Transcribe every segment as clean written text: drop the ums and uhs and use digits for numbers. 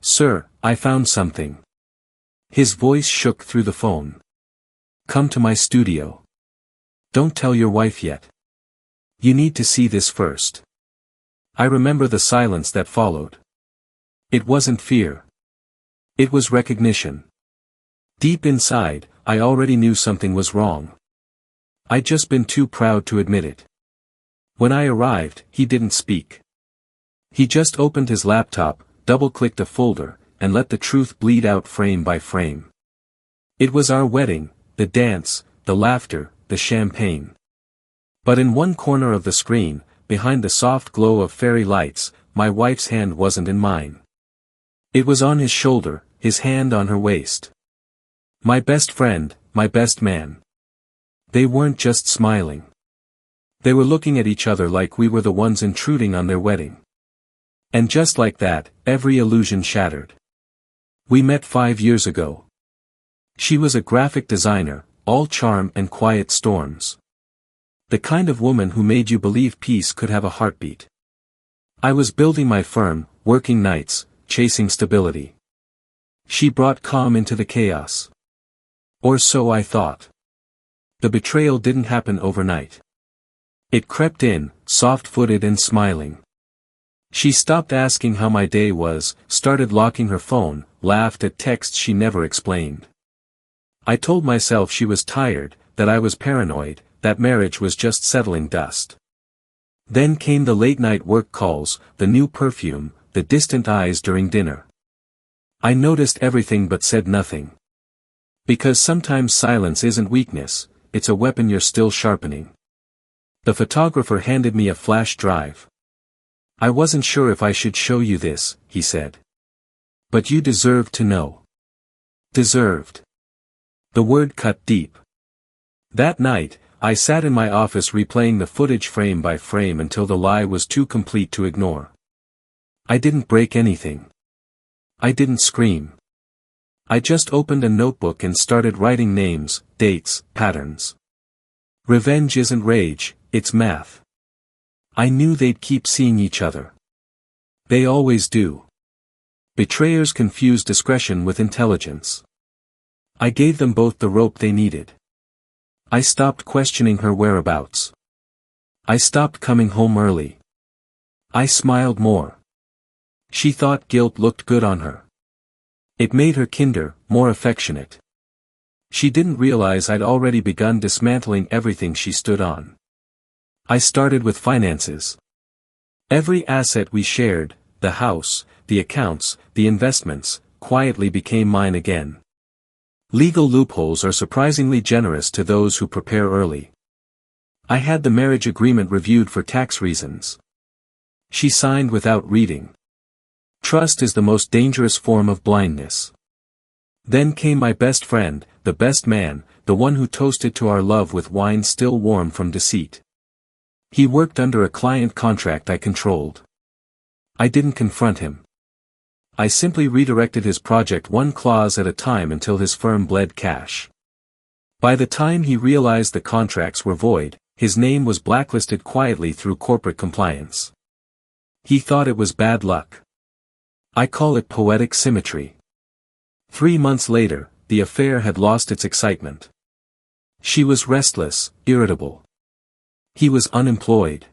"Sir, I found something." His voice shook through the phone. "Come to my studio. Don't tell your wife yet. You need to see this first." I remember the silence that followed. It wasn't fear. It was recognition. Deep inside, I already knew something was wrong. I'd just been too proud to admit it. When I arrived, he didn't speak. He just opened his laptop, double-clicked a folder, and let the truth bleed out frame by frame. It was our wedding, the dance, the laughter, the champagne. But in one corner of the screen, behind the soft glow of fairy lights, my wife's hand wasn't in mine. It was on his shoulder, his hand on her waist. My best friend, my best man. They weren't just smiling. They were looking at each other like we were the ones intruding on their wedding. And just like that, every illusion shattered. We met 5 years ago. She was a graphic designer, all charm and quiet storms. The kind of woman who made you believe peace could have a heartbeat. I was building my firm, working nights, chasing stability. She brought calm into the chaos. Or so I thought. The betrayal didn't happen overnight. It crept in, soft-footed and smiling. She stopped asking how my day was, started locking her phone, laughed at texts she never explained. I told myself she was tired, that I was paranoid, that marriage was just settling dust. Then came the late-night work calls, the new perfume, the distant eyes during dinner. I noticed everything but said nothing. Because sometimes silence isn't weakness, it's a weapon you're still sharpening. The photographer handed me a flash drive. "I wasn't sure if I should show you this," he said. "But you deserved to know." Deserved. The word cut deep. That night, I sat in my office replaying the footage frame by frame until the lie was too complete to ignore. I didn't break anything. I didn't scream. I just opened a notebook and started writing names, dates, patterns. Revenge isn't rage, it's math. I knew they'd keep seeing each other. They always do. Betrayers confuse discretion with intelligence. I gave them both the rope they needed. I stopped questioning her whereabouts. I stopped coming home early. I smiled more. She thought guilt looked good on her. It made her kinder, more affectionate. She didn't realize I'd already begun dismantling everything she stood on. I started with finances. Every asset we shared, the house, the accounts, the investments, quietly became mine again. Legal loopholes are surprisingly generous to those who prepare early. I had the marriage agreement reviewed for tax reasons. She signed without reading. Trust is the most dangerous form of blindness. Then came my best friend, the best man, the one who toasted to our love with wine still warm from deceit. He worked under a client contract I controlled. I didn't confront him. I simply redirected his project one clause at a time until his firm bled cash. By the time he realized the contracts were void, his name was blacklisted quietly through corporate compliance. He thought it was bad luck. I call it poetic symmetry. 3 months later, the affair had lost its excitement. She was restless, irritable. He was unemployed.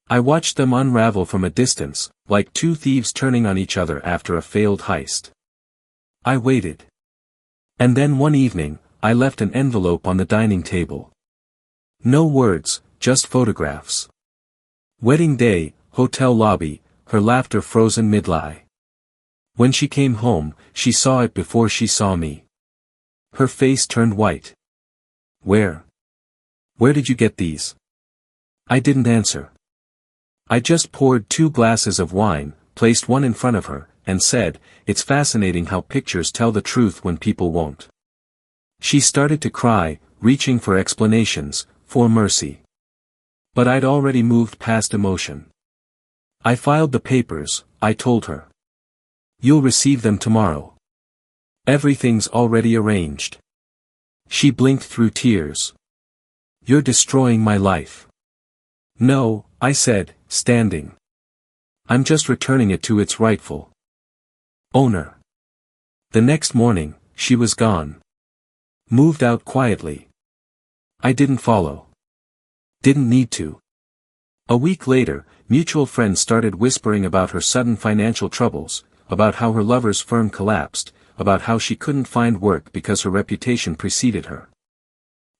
I watched them unravel from a distance, like two thieves turning on each other after a failed heist. I waited. And then one evening, I left an envelope on the dining table. No words, just photographs. Wedding day, hotel lobby, her laughter frozen mid-lie. When she came home, she saw it before she saw me. Her face turned white. Where did you get these?" I didn't answer. I just poured 2 glasses of wine, placed one in front of her, and said, "It's fascinating how pictures tell the truth when people won't." She started to cry, reaching for explanations, for mercy. But I'd already moved past emotion. I filed the papers, I told her. "You'll receive them tomorrow. Everything's already arranged." She blinked through tears. "You're destroying my life." "No," I said, standing. "I'm just returning it to its rightful Owner. The next morning, she was gone. Moved out quietly. I didn't follow. Didn't need to. A week later, mutual friends started whispering about her sudden financial troubles, about how her lover's firm collapsed, about how she couldn't find work because her reputation preceded her.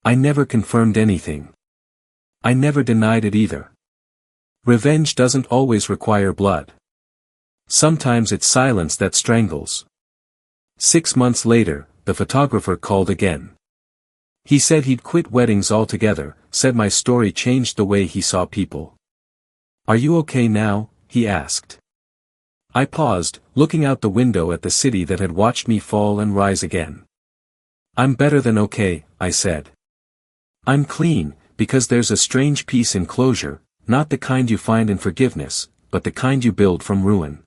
I never confirmed anything. I never denied it either. Revenge doesn't always require blood. Sometimes it's silence that strangles. 6 months later, the photographer called again. He said he'd quit weddings altogether, said my story changed the way he saw people. Are you okay now? He asked. I paused, looking out the window at the city that had watched me fall and rise again. I'm better than okay, I said. I'm clean, because there's a strange peace in closure, not the kind you find in forgiveness, but the kind you build from ruin.